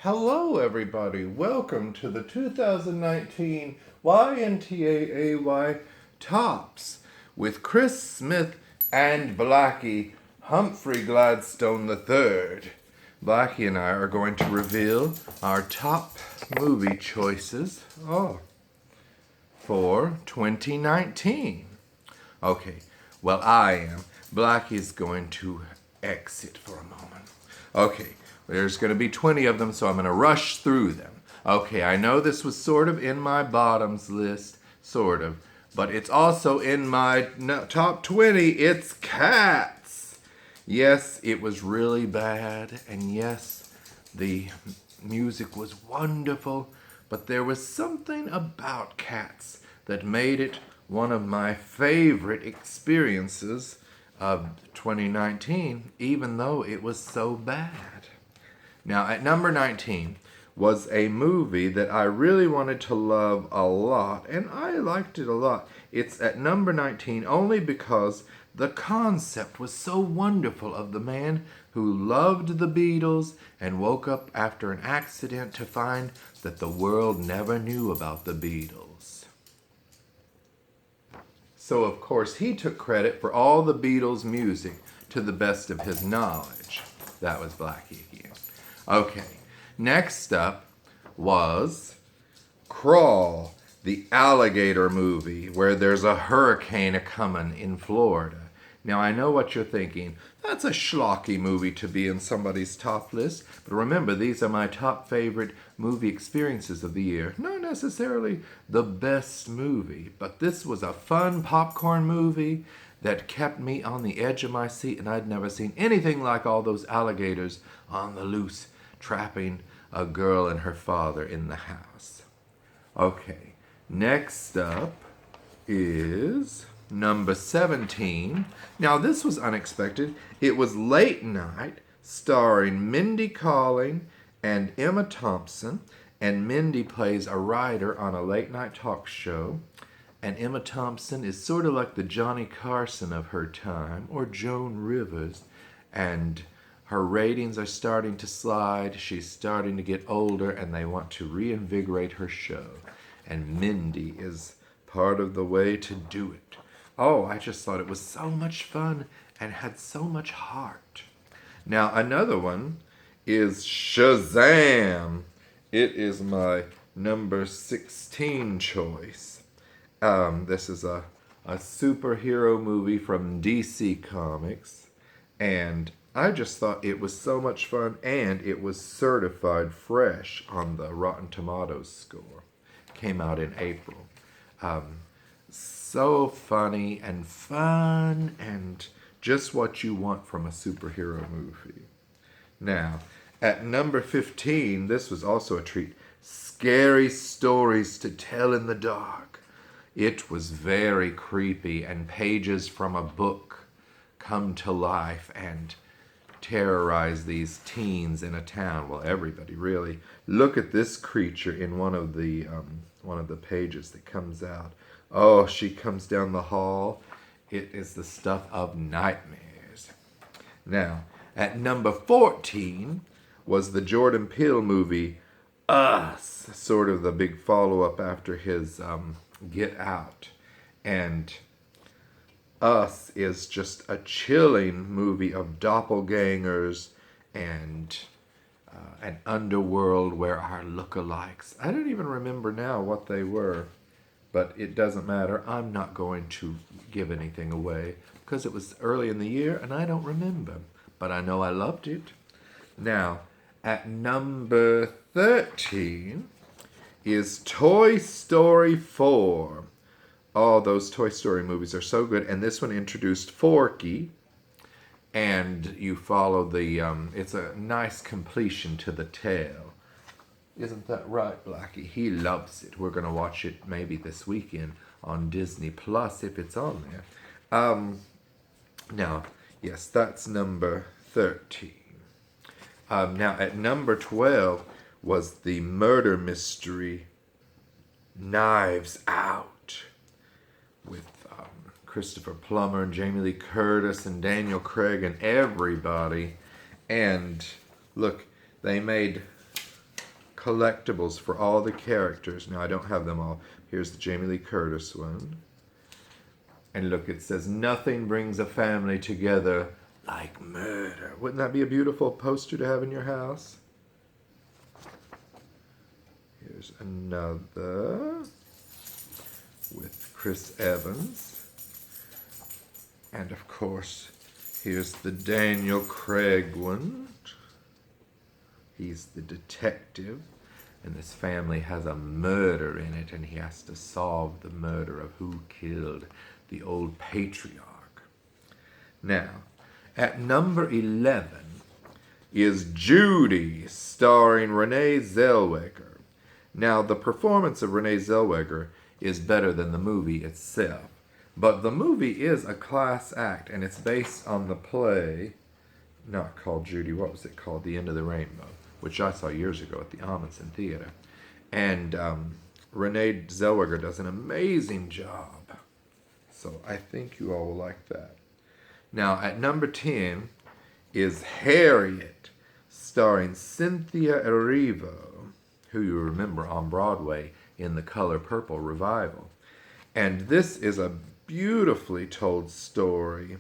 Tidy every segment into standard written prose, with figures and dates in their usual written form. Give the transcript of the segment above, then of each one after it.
Hello, everybody. Welcome to the 2019 YNTAAY Tops with Chris Smith and Blackie Humphrey Gladstone III. Blackie and I are going to reveal our top movie choices for 2019. Okay, well, I am. Blackie's going to exit for a moment. Okay, there's going to be 20 of them, so I'm going to rush through them. Okay, I know this was sort of in my bottoms list, sort of, but it's also in my top 20. It's Cats. Yes, it was really bad, and yes, the music was wonderful, but there was something about Cats that made it one of my favorite experiences of 2019, even though it was so bad. Now, at number 19 was a movie that I really wanted to love a lot, and I liked it a lot. It's at number 19 only because the concept was so wonderful of the man who loved the Beatles and woke up after an accident to find that the world never knew about the Beatles. So, of course, he took credit for all the Beatles' music to the best of his knowledge. That was Blackie again. Okay, next up was Crawl, the alligator movie where there's a hurricane a-comin' in Florida. Now, I know what you're thinking. That's a schlocky movie to be in somebody's top list. But remember, these are my top favorite movie experiences of the year. Not necessarily the best movie, but this was a fun popcorn movie that kept me on the edge of my seat, and I'd never seen anything like all those alligators on the loose trapping a girl and her father in the house. Okay, next up is number 17. Now, this was unexpected. It was Late Night, starring Mindy Kaling and Emma Thompson. And Mindy plays a writer on a late night talk show. And Emma Thompson is sort of like the Johnny Carson of her time, or Joan Rivers. And her ratings are starting to slide. She's starting to get older, and they want to reinvigorate her show. And Mindy is part of the way to do it. Oh, I just thought it was so much fun and had so much heart. Now, another one is Shazam. It is my number 16 choice. This is a superhero movie from DC Comics, and I just thought it was so much fun, and it was certified fresh on the Rotten Tomatoes score. Came out in April. So funny and fun and just what you want from a superhero movie. Now, at number 15, this was also a treat. Scary Stories to Tell in the Dark. It was very creepy, and pages from a book come to life and terrorize these teens in a town. Well, everybody really. Look at this creature in one of the pages that comes out. Oh, she comes down the hall. It is the stuff of nightmares. Now, at number 14 was the Jordan Peele movie Us, sort of the big follow-up after his Get Out. And Us is just a chilling movie of doppelgangers and an underworld where our lookalikes. I don't even remember now what they were, but it doesn't matter. I'm not going to give anything away because it was early in the year and I don't remember, but I know I loved it. Now, at number 13 is Toy Story 4. Oh, those Toy Story movies are so good. And this one introduced Forky. And you follow it's a nice completion to the tale. Isn't that right, Blackie? He loves it. We're going to watch it maybe this weekend on Disney Plus if it's on there. Now, yes, that's number 13. Now, at number 12 was the murder mystery Knives Out with Christopher Plummer and Jamie Lee Curtis and Daniel Craig and everybody. And look, they made collectibles for all the characters. Now, I don't have them all. Here's the Jamie Lee Curtis one. And look, it says, nothing brings a family together like murder. Wouldn't that be a beautiful poster to have in your house? Here's another with Chris Evans. And of course, here's the Daniel Craig one. He's the detective, and this family has a murder in it, and he has to solve the murder of who killed the old patriarch. Now, at number 11 is Judy, starring Renee Zellweger. Now, the performance of Renee Zellweger is better than the movie itself, but the movie is a class act, and it's based on the play, not called Judy, what was it called? The End of the Rainbow, which I saw years ago at the Amundsen Theater. And Renee Zellweger does an amazing job. So I think you all will like that. Now, at number 10 is Harriet, starring Cynthia Erivo, who you remember on Broadway in the Color Purple revival. And this is a beautifully told story,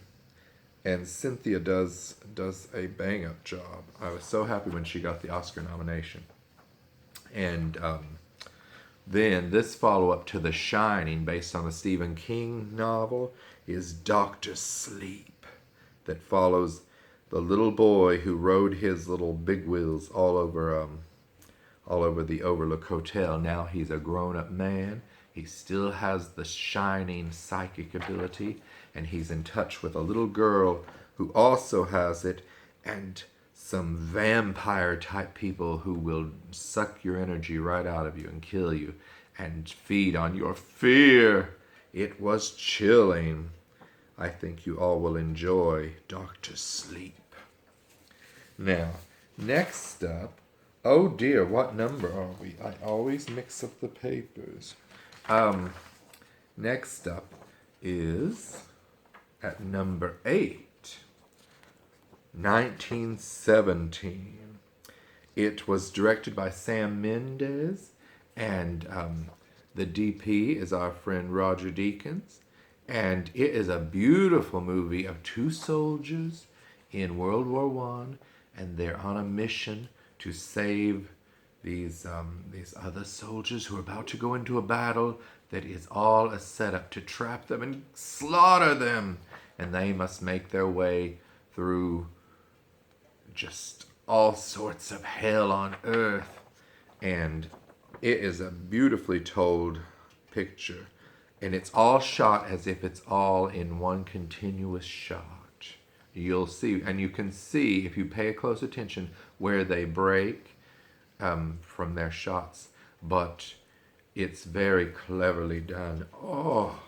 and Cynthia does a bang-up job. I was so happy when she got the Oscar nomination. And then this follow-up to The Shining, based on the Stephen King novel, is Dr. Sleep, that follows the little boy who rode his little big wheels all over the Overlook Hotel. Now he's a grown-up man. He still has the shining psychic ability, and he's in touch with a little girl who also has it, and some vampire-type people who will suck your energy right out of you and kill you and feed on your fear. It was chilling. I think you all will enjoy Dr. Sleep. Now, next up, oh dear, what number are we? I always mix up the papers. Next up is at number 8, 1917. It was directed by Sam Mendes, and the DP is our friend Roger Deakins. And it is a beautiful movie of two soldiers in World War I, and they're on a mission to save these other soldiers who are about to go into a battle that is all a setup to trap them and slaughter them. And they must make their way through just all sorts of hell on earth. And it is a beautifully told picture. And it's all shot as if it's all in one continuous shot. You'll see, and you can see, if you pay close attention, where they break from their shots. But it's very cleverly done. Oh,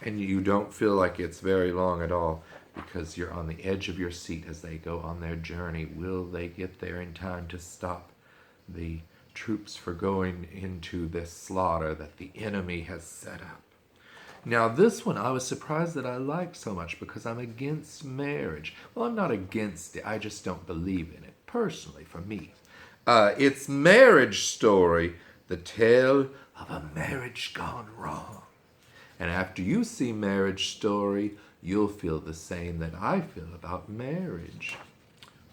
and you don't feel like it's very long at all, because you're on the edge of your seat as they go on their journey. Will they get there in time to stop the troops for going into this slaughter that the enemy has set up? Now, this one I was surprised that I liked so much, because I'm against marriage. Well, I'm not against it. I just don't believe in it, personally, for me. It's Marriage Story, the tale of a marriage gone wrong. And after you see Marriage Story, you'll feel the same that I feel about marriage.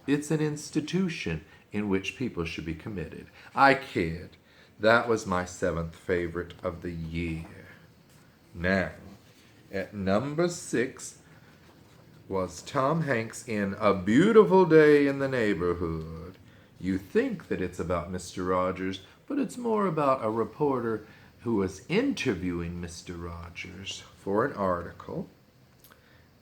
It's an institution in which people should be committed. I kid. That was my 7th favorite of the year. Now, at number 6 was Tom Hanks in A Beautiful Day in the Neighborhood. You think that it's about Mr. Rogers, but it's more about a reporter who was interviewing Mr. Rogers for an article.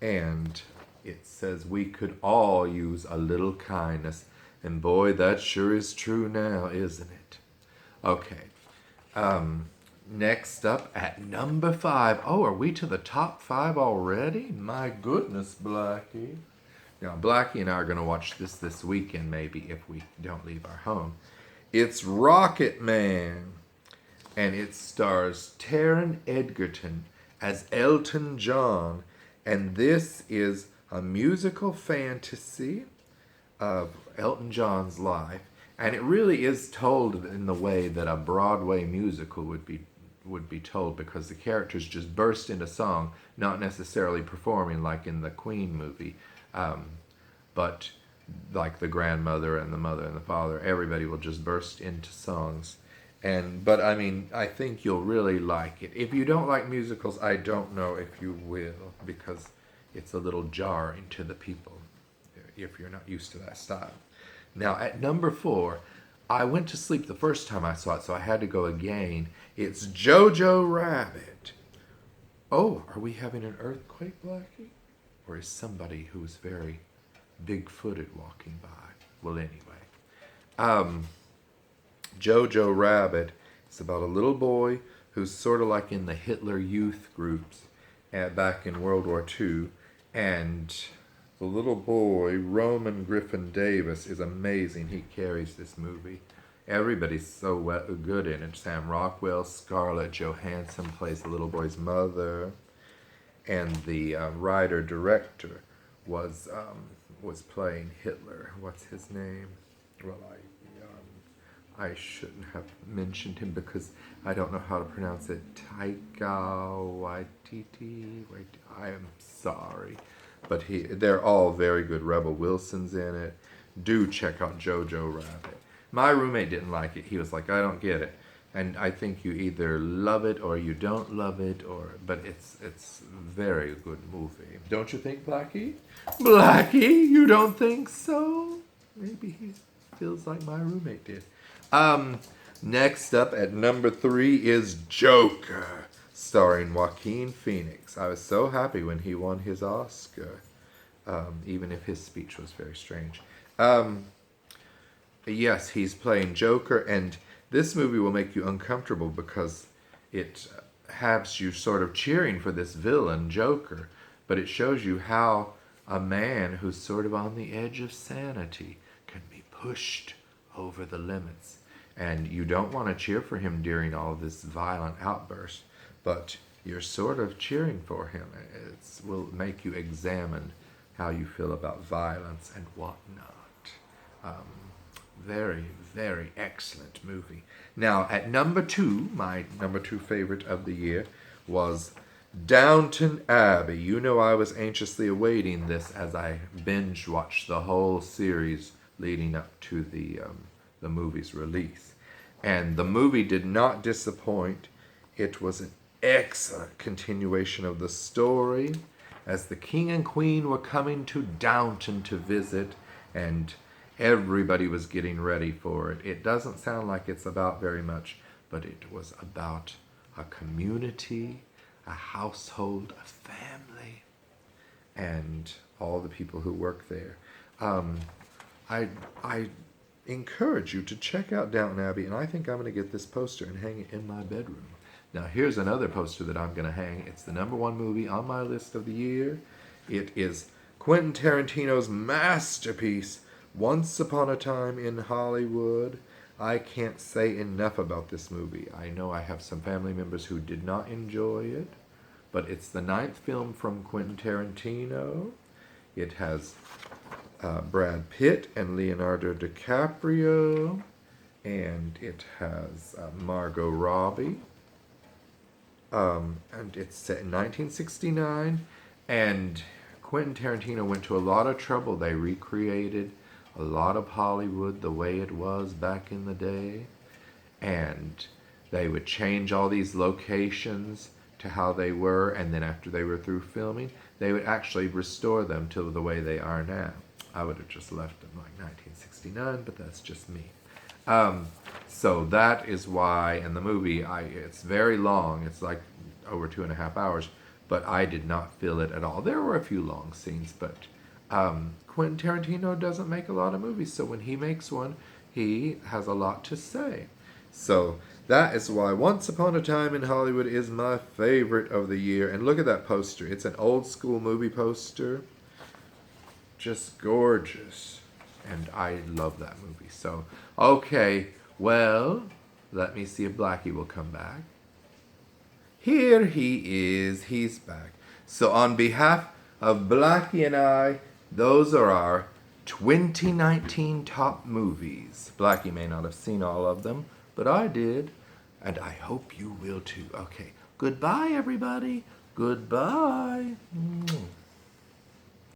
And it says we could all use a little kindness. And boy, that sure is true now, isn't it? Okay. Next up at number 5. Oh, are we to the top 5 already? My goodness, Blackie. Now, Blackie and I are going to watch this weekend, maybe, if we don't leave our home. It's Rocket Man. And it stars Taron Egerton as Elton John. And this is a musical fantasy of Elton John's life. And it really is told in the way that a Broadway musical would be told, because the characters just burst into song, not necessarily performing like in the Queen movie, but like the grandmother and the mother and the father, everybody will just burst into songs. But I mean, I think you'll really like it. If you don't like musicals, I don't know if you will, because it's a little jarring to the people if you're not used to that style. Now, at number 4, I went to sleep the first time I saw it, so I had to go again. It's Jojo Rabbit. Oh, are we having an earthquake, Blackie? Or is somebody who's very big-footed walking by? Well, anyway. Jojo Rabbit is about a little boy who's sort of like in the Hitler Youth groups back in World War II. And the little boy, Roman Griffin Davis, is amazing. He carries this movie. Everybody's so good in it. Sam Rockwell, Scarlett Johansson plays the little boy's mother. And the writer-director was playing Hitler. What's his name? Well, I shouldn't have mentioned him because I don't know how to pronounce it. Taika Waititi. I am sorry. But they're all very good. Rebel Wilson's in it. Do check out Jojo Rabbit. My roommate didn't like it. He was like, I don't get it. And I think you either love it or you don't love it, but it's very good movie. Don't you think, Blackie? Blackie, you don't think so? Maybe he feels like my roommate did. Next up at number 3 is Joker, starring Joaquin Phoenix. I was so happy when he won his Oscar, even if his speech was very strange. Yes, he's playing Joker, and this movie will make you uncomfortable because it has you sort of cheering for this villain, Joker, but it shows you how a man who's sort of on the edge of sanity can be pushed over the limits. And you don't want to cheer for him during all this violent outburst, but you're sort of cheering for him. It will make you examine how you feel about violence and whatnot. Very, very excellent movie. Now, at number 2, my number 2 favorite of the year was Downton Abbey. You know I was anxiously awaiting this as I binge watched the whole series leading up to the movie's release. And the movie did not disappoint. It was an excellent continuation of the story as the king and queen were coming to Downton to visit, and everybody was getting ready for it. It doesn't sound like it's about very much, but it was about a community, a household, a family, and all the people who work there. I encourage you to check out Downton Abbey, and I think I'm going to get this poster and hang it in my bedroom. Now, here's another poster that I'm going to hang. It's the number 1 movie on my list of the year. It is Quentin Tarantino's masterpiece, Once Upon a Time in Hollywood. I can't say enough about this movie. I know I have some family members who did not enjoy it, but it's the 9th film from Quentin Tarantino. It has Brad Pitt and Leonardo DiCaprio, and it has Margot Robbie. And it's set in 1969, and Quentin Tarantino went to a lot of trouble. They recreated a lot of Hollywood the way it was back in the day, and they would change all these locations to how they were, and then after they were through filming, they would actually restore them to the way they are now. I would have just left them like 1969, but that's just me. So that is why, in the movie, it's very long. It's like over 2.5 hours, but I did not feel it at all. There were a few long scenes, but Quentin Tarantino doesn't make a lot of movies, so when he makes one, he has a lot to say. So that is why Once Upon a Time in Hollywood is my favorite of the year. And look at that poster. It's an old school movie poster. Just gorgeous. And I love that movie. So, okay, well, let me see if Blackie will come back. Here he is. He's back. So on behalf of Blackie and I, those are our 2019 top movies. Blackie may not have seen all of them, but I did. And I hope you will too. Okay, goodbye, everybody. Goodbye.